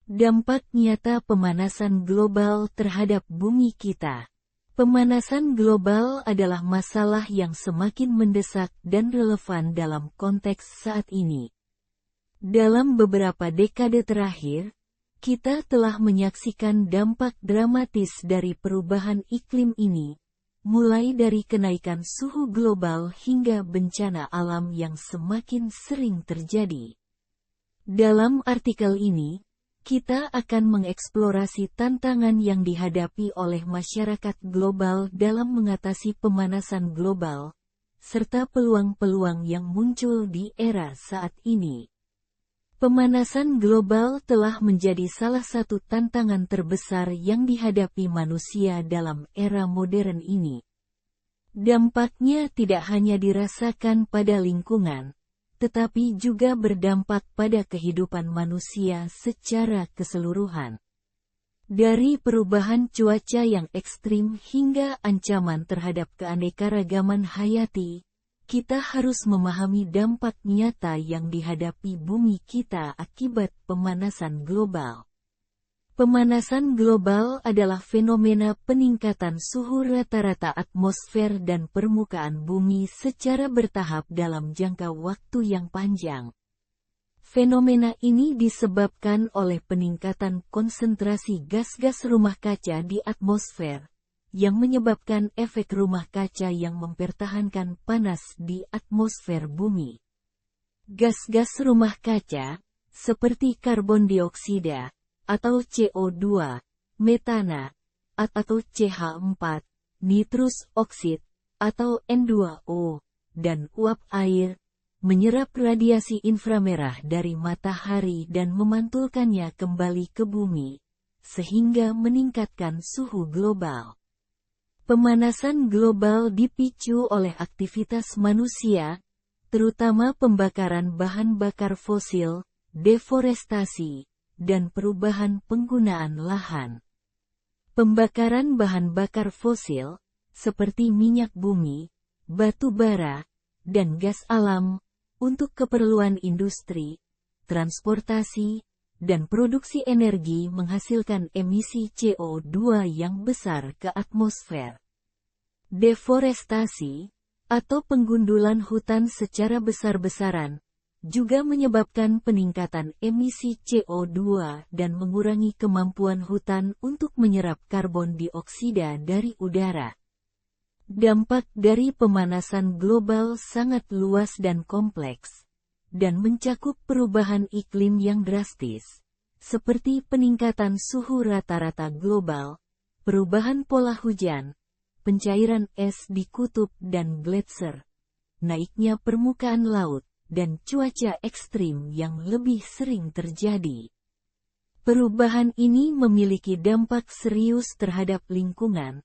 Dampak nyata pemanasan global terhadap bumi kita. Pemanasan global adalah masalah yang semakin mendesak dan relevan dalam konteks saat ini. Dalam beberapa dekade terakhir, kita telah menyaksikan dampak dramatis dari perubahan iklim ini, mulai dari kenaikan suhu global hingga bencana alam yang semakin sering terjadi. Dalam artikel ini, kita akan mengeksplorasi tantangan yang dihadapi oleh masyarakat global dalam mengatasi pemanasan global, serta peluang-peluang yang muncul di era saat ini. Pemanasan global telah menjadi salah satu tantangan terbesar yang dihadapi manusia dalam era modern ini. Dampaknya tidak hanya dirasakan pada lingkungan, tetapi juga berdampak pada kehidupan manusia secara keseluruhan. Dari perubahan cuaca yang ekstrim hingga ancaman terhadap keanekaragaman hayati, kita harus memahami dampak nyata yang dihadapi bumi kita akibat pemanasan global. Pemanasan global adalah fenomena peningkatan suhu rata-rata atmosfer dan permukaan bumi secara bertahap dalam jangka waktu yang panjang. Fenomena ini disebabkan oleh peningkatan konsentrasi gas-gas rumah kaca di atmosfer, yang menyebabkan efek rumah kaca yang mempertahankan panas di atmosfer bumi. Gas-gas rumah kaca, seperti karbon dioksida, atau CO2, metana, atau CH4, nitrus oksid, atau N2O, dan uap air, menyerap radiasi inframerah dari matahari dan memantulkannya kembali ke bumi, sehingga meningkatkan suhu global. Pemanasan global dipicu oleh aktivitas manusia, terutama pembakaran bahan bakar fosil, deforestasi, dan perubahan penggunaan lahan. Pembakaran bahan bakar fosil, seperti minyak bumi, batu bara, dan gas alam, untuk keperluan industri, transportasi, dan produksi energi menghasilkan emisi CO2 yang besar ke atmosfer. Deforestasi, atau penggundulan hutan secara besar-besaran, juga menyebabkan peningkatan emisi CO2 dan mengurangi kemampuan hutan untuk menyerap karbon dioksida dari udara. Dampak dari pemanasan global sangat luas dan kompleks, dan mencakup perubahan iklim yang drastis, seperti peningkatan suhu rata-rata global, perubahan pola hujan, pencairan es di kutub dan gletser, naiknya permukaan laut, dan cuaca ekstrim yang lebih sering terjadi. Perubahan ini memiliki dampak serius terhadap lingkungan,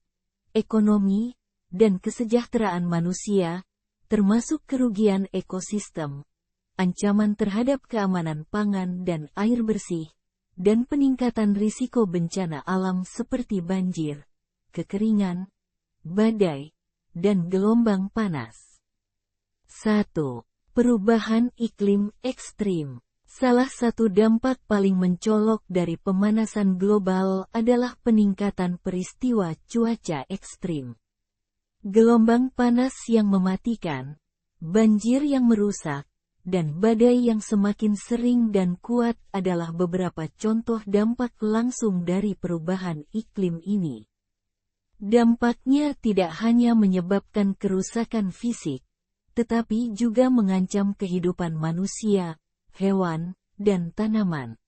ekonomi, dan kesejahteraan manusia, termasuk kerugian ekosistem, ancaman terhadap keamanan pangan dan air bersih, dan peningkatan risiko bencana alam seperti banjir, kekeringan, badai, dan gelombang panas. 1. Perubahan iklim ekstrim. Salah satu dampak paling mencolok dari pemanasan global adalah peningkatan peristiwa cuaca ekstrim. Gelombang panas yang mematikan, banjir yang merusak, dan badai yang semakin sering dan kuat adalah beberapa contoh dampak langsung dari perubahan iklim ini. Dampaknya tidak hanya menyebabkan kerusakan fisik, tetapi juga mengancam kehidupan manusia, hewan, dan tanaman.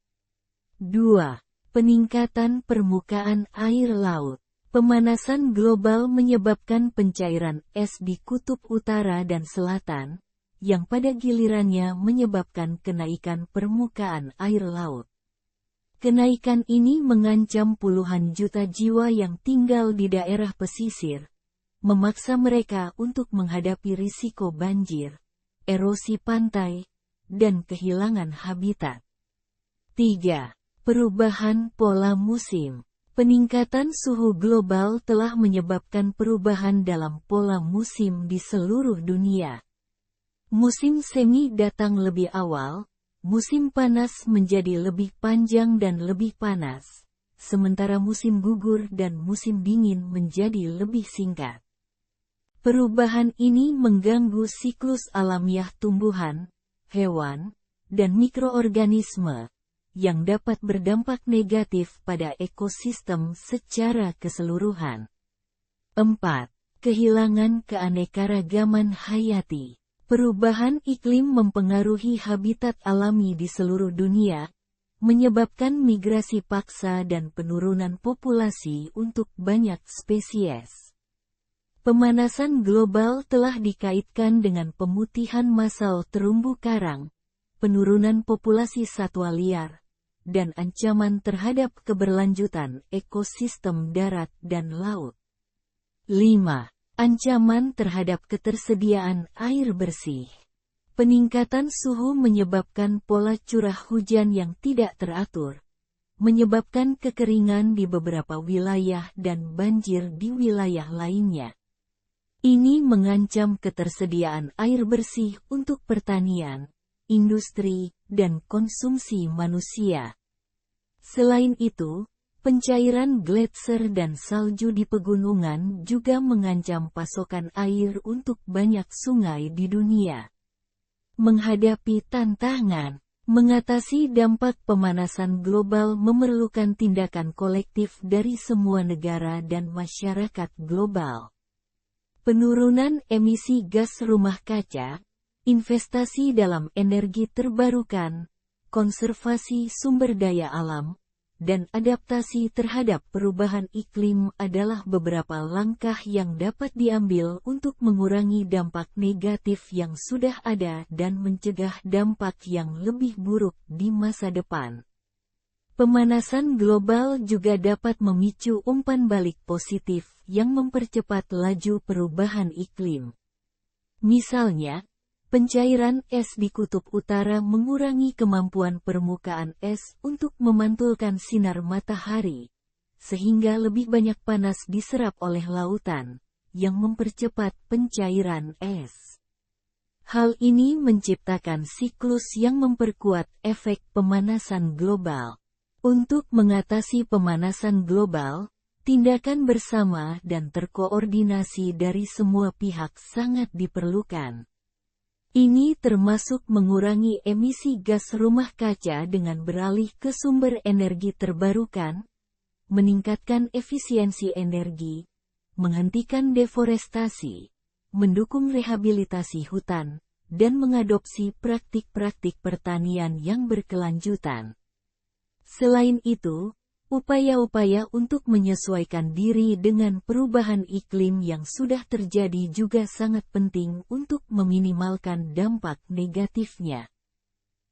2. Peningkatan permukaan air laut. Pemanasan global menyebabkan pencairan es di kutub utara dan selatan, yang pada gilirannya menyebabkan kenaikan permukaan air laut. Kenaikan ini mengancam puluhan juta jiwa yang tinggal di daerah pesisir, memaksa mereka untuk menghadapi risiko banjir, erosi pantai, dan kehilangan habitat. 3. Perubahan pola musim. Peningkatan suhu global telah menyebabkan perubahan dalam pola musim di seluruh dunia. Musim semi datang lebih awal, musim panas menjadi lebih panjang dan lebih panas, sementara musim gugur dan musim dingin menjadi lebih singkat. Perubahan ini mengganggu siklus alamiah tumbuhan, hewan, dan mikroorganisme, yang dapat berdampak negatif pada ekosistem secara keseluruhan. 4. Kehilangan keanekaragaman hayati. Perubahan iklim mempengaruhi habitat alami di seluruh dunia, menyebabkan migrasi paksa dan penurunan populasi untuk banyak spesies. Pemanasan global telah dikaitkan dengan pemutihan massal terumbu karang, penurunan populasi satwa liar, dan ancaman terhadap keberlanjutan ekosistem darat dan laut. 5. Ancaman terhadap ketersediaan air bersih. Peningkatan suhu menyebabkan pola curah hujan yang tidak teratur, menyebabkan kekeringan di beberapa wilayah dan banjir di wilayah lainnya. Ini mengancam ketersediaan air bersih untuk pertanian, industri, dan konsumsi manusia. Selain itu, pencairan gletser dan salju di pegunungan juga mengancam pasokan air untuk banyak sungai di dunia. Menghadapi tantangan, mengatasi dampak pemanasan global memerlukan tindakan kolektif dari semua negara dan masyarakat global. Penurunan emisi gas rumah kaca, investasi dalam energi terbarukan, konservasi sumber daya alam, dan adaptasi terhadap perubahan iklim adalah beberapa langkah yang dapat diambil untuk mengurangi dampak negatif yang sudah ada dan mencegah dampak yang lebih buruk di masa depan. Pemanasan global juga dapat memicu umpan balik positif yang mempercepat laju perubahan iklim. Misalnya, pencairan es di kutub utara mengurangi kemampuan permukaan es untuk memantulkan sinar matahari, sehingga lebih banyak panas diserap oleh lautan, yang mempercepat pencairan es. Hal ini menciptakan siklus yang memperkuat efek pemanasan global. Untuk mengatasi pemanasan global, tindakan bersama dan terkoordinasi dari semua pihak sangat diperlukan. Ini termasuk mengurangi emisi gas rumah kaca dengan beralih ke sumber energi terbarukan, meningkatkan efisiensi energi, menghentikan deforestasi, mendukung rehabilitasi hutan, dan mengadopsi praktik-praktik pertanian yang berkelanjutan. Selain itu, upaya-upaya untuk menyesuaikan diri dengan perubahan iklim yang sudah terjadi juga sangat penting untuk meminimalkan dampak negatifnya.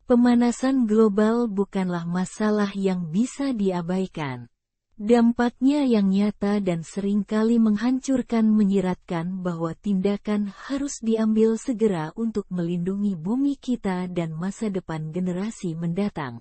Pemanasan global bukanlah masalah yang bisa diabaikan. Dampaknya yang nyata dan seringkali menghancurkan menyiratkan bahwa tindakan harus diambil segera untuk melindungi bumi kita dan masa depan generasi mendatang.